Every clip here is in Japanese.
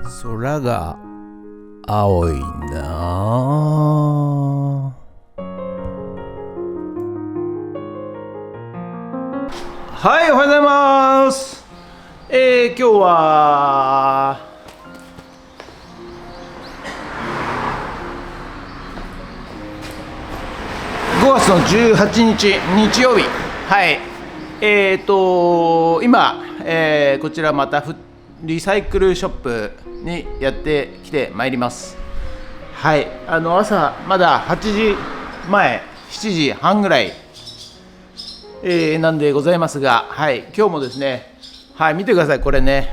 空が青いなあ。はい、おはようございます。今日は5月の18日日曜日。はい。今、こちらまたリサイクルショップにやってきてまいります。はい。朝まだ8時前、7時半ぐらい、なんでございますが、はい。今日もですね、はい、見てください、これね。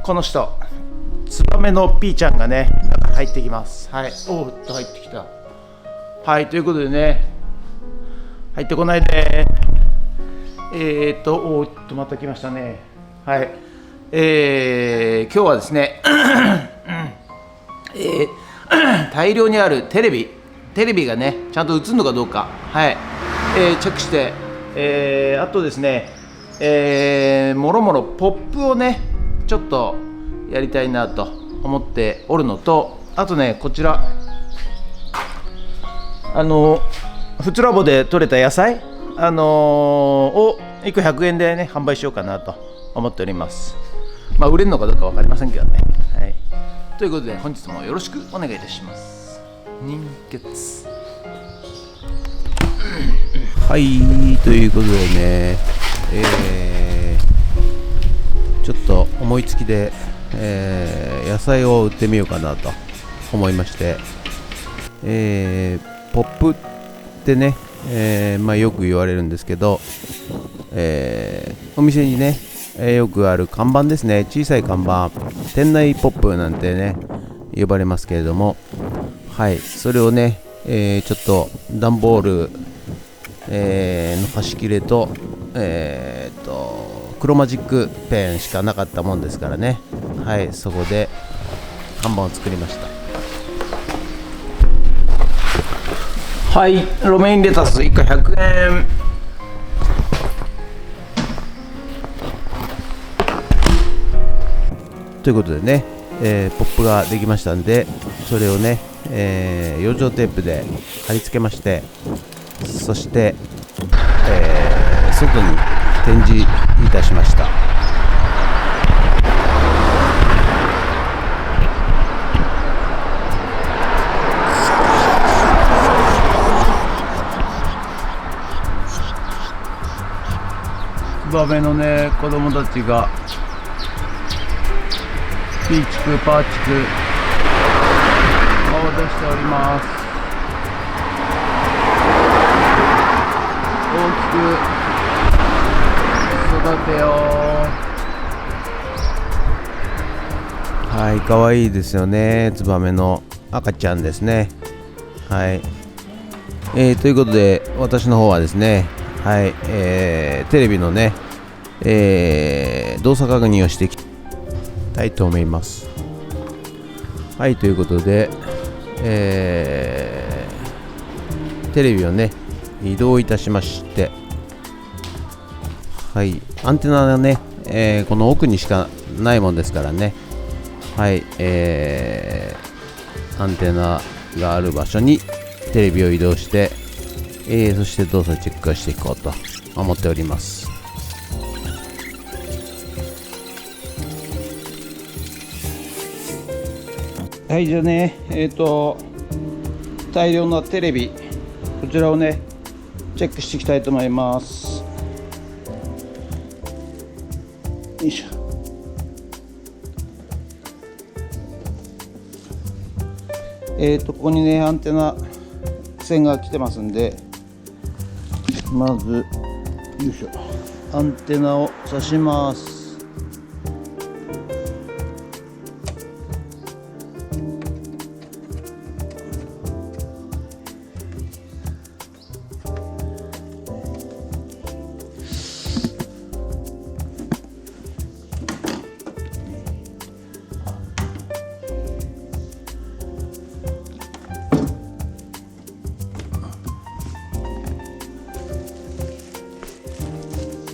この人、ツバメのピーちゃんがね、入ってきます。はい。おーっと入ってきた。はい、ということでね、入ってこないで。おーっとまた来ましたね。はい。今日はですね、大量にあるテレビがね、ちゃんと映るのかどうか、はい、チェックして、あとですね、もろもろポップをね、ちょっとやりたいなと思っておるのと、あとね、こちら、フツラボで採れた野菜、を1個100円でね、販売しようかなと思っております。まあ、売れるのかどうか分かりませんけどね。はい。ということで、本日もよろしくお願いいたします。人血。はい、ということでね、ちょっと思いつきで、野菜を売ってみようかなと思いまして、ポップってね、よく言われるんですけど、お店にね、よくある看板ですね、小さい看板、店内ポップなんてね呼ばれますけれども、はい、それをね、ちょっと段ボール、の端切れと、黒マジックペンしかなかったもんですからね、はい、そこで看板を作りました。はい、ロメインレタス1個100円。ということでね、ポップができましたんで、それをね、養生テープで貼り付けまして、そして、外に展示いたしました。ツバメのね、子供たちがピーチクパーチク顔を出しております。大きく育てよう。はい、かわいいですよね。ツバメの赤ちゃんですね。はい、ということで私の方はですね、はい、テレビのね、動作確認をしていきたいと思います。はい、ということで、テレビをね移動いたしまして、はい、アンテナがね、この奥にしかないもんですからね、はい、アンテナがある場所にテレビを移動して、そして動作チェックをしていこうと思っております。はい、じゃあね、大量のテレビ、こちらをねチェックしていきたいと思います。よいしょ。ここにねアンテナ線が来てますんで、まずよいしょ、アンテナを挿します。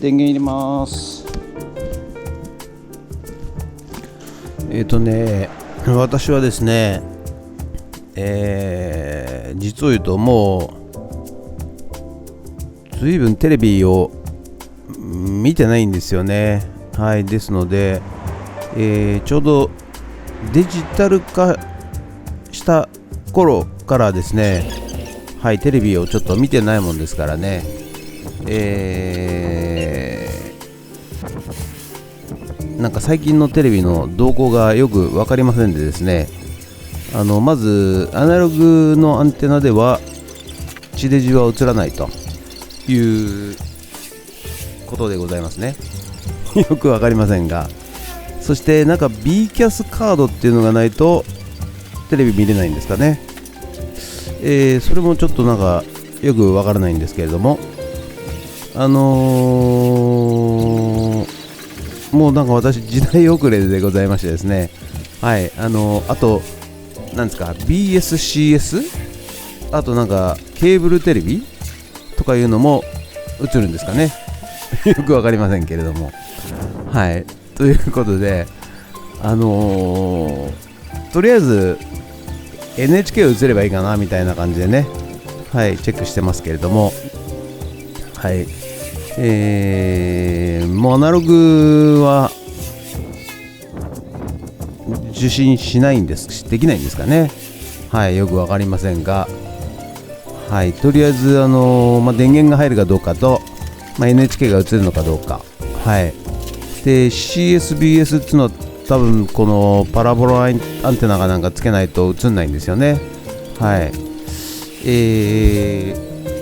電源入れます。私はですね、実を言うともう随分テレビを見てないんですよね。はい、ですので、ちょうどデジタル化した頃からですね、はい、テレビをちょっと見てないもんですからね、なんか最近のテレビの動向がよく分かりませんでですね、まずアナログのアンテナでは地デジは映らないということでございますね。よく分かりませんが、そしてなんか B キャスカードっていうのがないとテレビ見れないんですかね。それもちょっとなんかよく分からないんですけれども、もうなんか私時代遅れでございましてですね、はい、あとなんですか BSCS、 あとなんかケーブルテレビとかいうのも映るんですかね。よくわかりませんけれども、はい、ということでとりあえず NHK を映ればいいかなみたいな感じでね、はい、チェックしてますけれども、はい、もうアナログは受信しないんです、できないんですかね。はい、よくわかりませんが、はい、とりあえず電源が入るかどうかと、NHK が映るのかどうか、はい、で CSBS っていうのは多分このパラボラアンテナがなんかつけないと映んないんですよね。はい、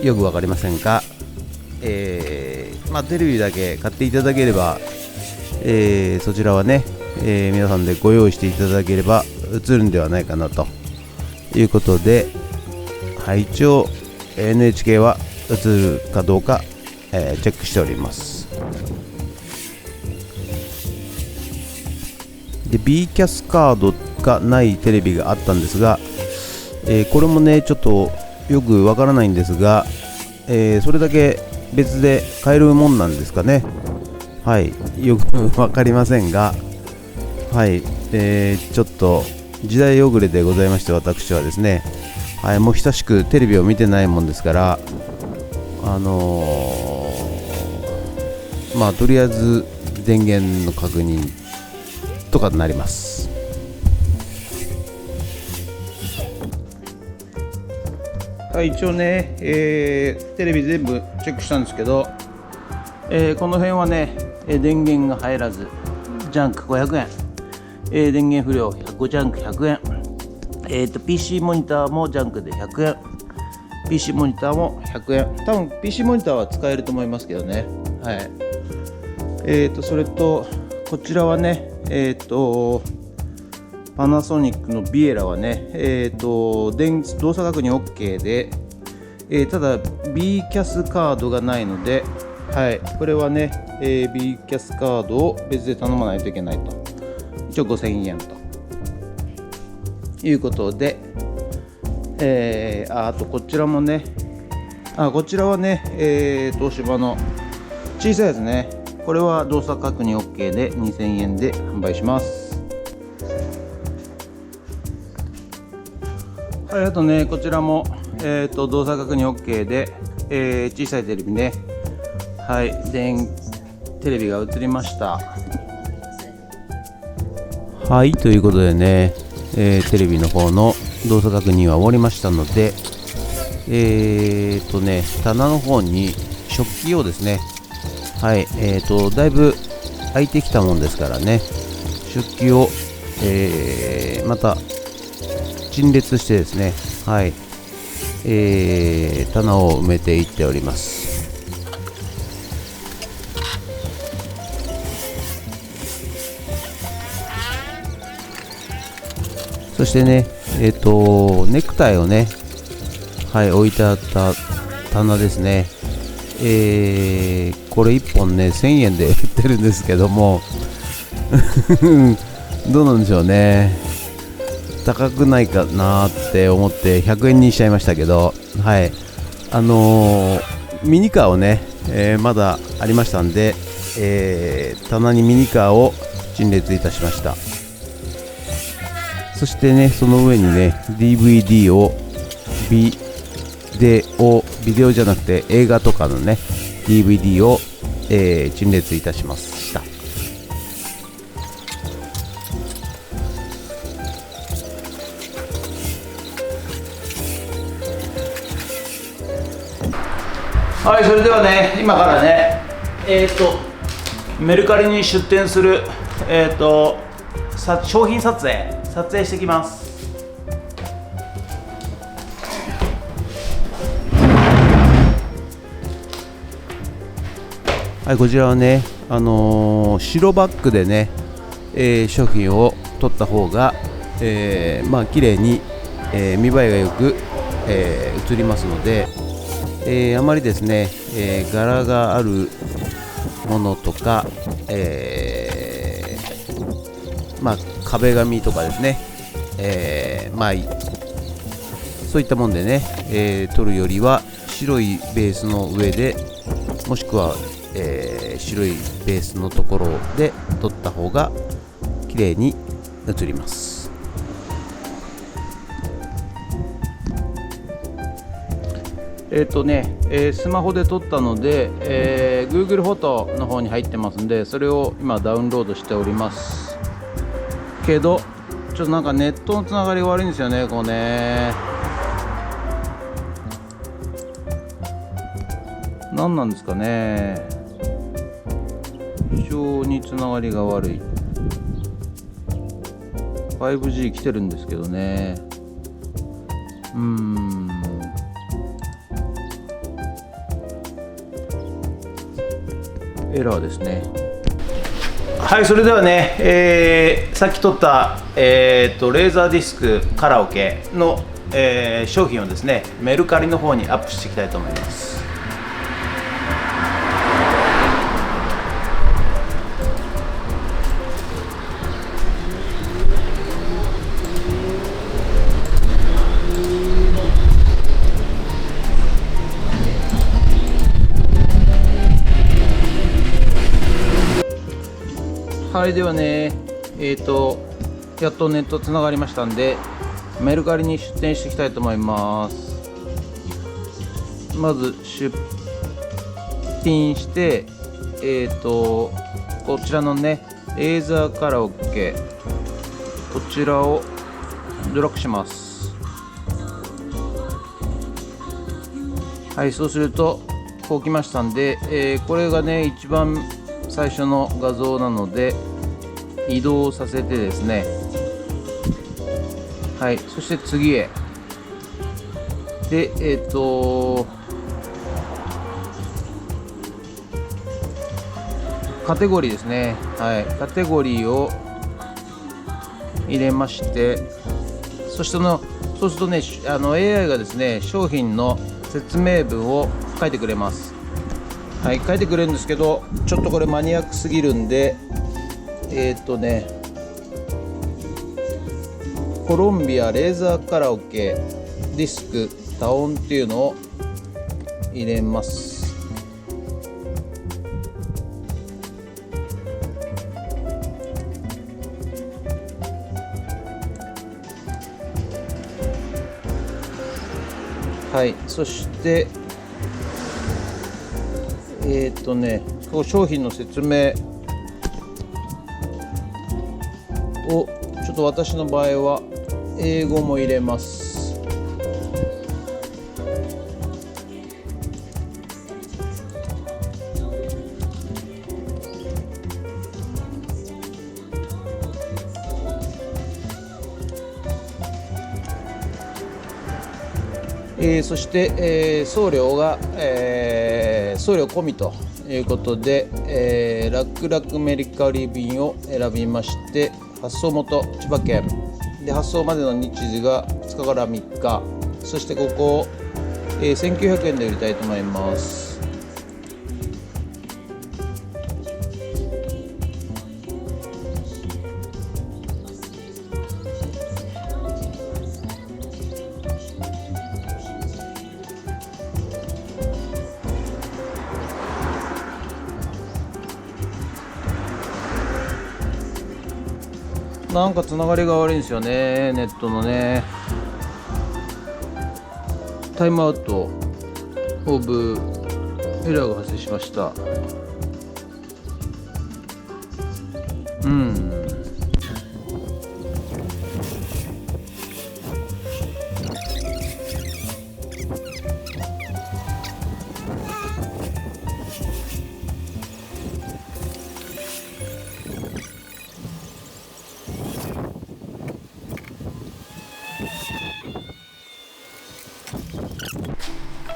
よくわかりませんが、テレビだけ買っていただければ、そちらはね、皆さんでご用意していただければ映るんではないかなということで、はい、一応 NHK は映るかどうか、チェックしております。で B キャスカードがないテレビがあったんですが、これもねちょっとよくわからないんですが、それだけ別で買えるもんなんですかね。はい、よくわかりませんが、はい、ちょっと時代遅れでございまして、私はですね、はい、もう久しくテレビを見てないもんですから、とりあえず電源の確認とかになります。はい、一応ね、テレビ全部チェックしたんですけど、この辺はね、電源が入らずジャンク500円、電源不良100ジャンク100円、PC モニターもジャンクで100円、 PC モニターも100円、多分 PC モニターは使えると思いますけどね。はい、それとこちらはね、パナソニックのビエラはね、動作確認 OK で、ただ B キャスカードがないので、はい、これはね、B キャスカードを別で頼まないといけないと。一応5000円ということで、あとこちらもね、こちらはね、東芝の小さいやつね、これは動作確認 OK で2000円で販売します。はい、あとね、こちらも、動作確認 OK で、小さいテレビね、はい、テレビが映りました。はい、ということでね、テレビの方の動作確認は終わりましたので、棚の方に食器をですね、はい、だいぶ空いてきたもんですからね、食器を、また陳列してですね、はい、棚を埋めていっております。そしてね、ネクタイをね、はい、置いてあった棚ですね。これ1本ね、1000円で売ってるんですけども、どうなんでしょうね。高くないかなって思って100円にしちゃいましたけど、はい、ミニカーをね、まだありましたんで、棚にミニカーを陳列いたしました。そしてね、その上にね DVD をビデオじゃなくて映画とかのね DVD を、陳列いたしました。はい、それではね、今からね、メルカリに出店する、商品撮影してきます。はい、こちらはね、白バッグでね、商品を撮った方が、綺麗に、見栄えがよく、映りますので、あまりですね、柄があるものとか、壁紙とかですね、そういったもんでね、撮るよりは白いベースの上で、もしくは、白いベースのところで撮った方が綺麗に映ります。スマホで撮ったので、Google フォトの方に入ってますんで、それを今ダウンロードしておりますけど、ちょっとなんかネットのつながりが悪いんですよね。こうね、何なんですかね、非常につながりが悪い。 5G 来てるんですけどね。エラーですね。はい、それではね、さっき撮った、レーザーディスクカラオケの、商品をですね、メルカリの方にアップしていきたいと思います。はい、ではね、やっとネットつながりましたんで、メルカリに出店していきたいと思います。まず出品して、こちらのね、レーザーカラオケ、こちらをドラッグします。はい、そうするとこう来ましたんで、これがね一番最初の画像なので移動させてですね、はい、そして次へで、カテゴリーですね、はい、カテゴリーを入れまして、そうするとね、AI がですね、商品の説明文を書いてくれます。はい、書いてくれるんですけど、ちょっとこれマニアックすぎるんで、コロンビアレーザーカラオケディスク多音っていうのを入れます。はい、そしてこう商品の説明をちょっと私の場合は英語も入れます。そして、送料が、送料込みということで、楽々メルカリ便を選びまして、発送元千葉県で、発送までの日時が2日から3日、そしてここを、1900円で売りたいと思います。なんかつながりが悪いんですよね、ネットのね。タイムアウトオブエラーが発生しました。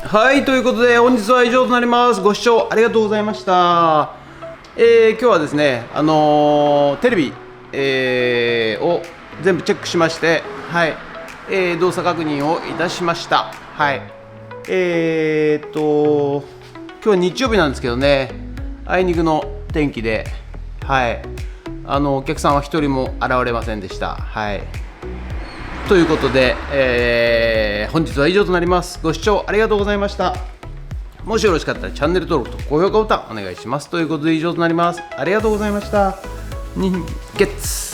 はい、ということで本日は以上となります。ご視聴ありがとうございました。今日はですね、テレビ、を全部チェックしまして、はい、動作確認をいたしました。はい。今日は日曜日なんですけどね、あいにくの天気で、はい、お客さんは一人も現れませんでした。はい。ということで、本日は以上となります。ご視聴ありがとうございました。もしよろしかったらチャンネル登録と高評価ボタンお願いします。ということで以上となります。ありがとうございました。人月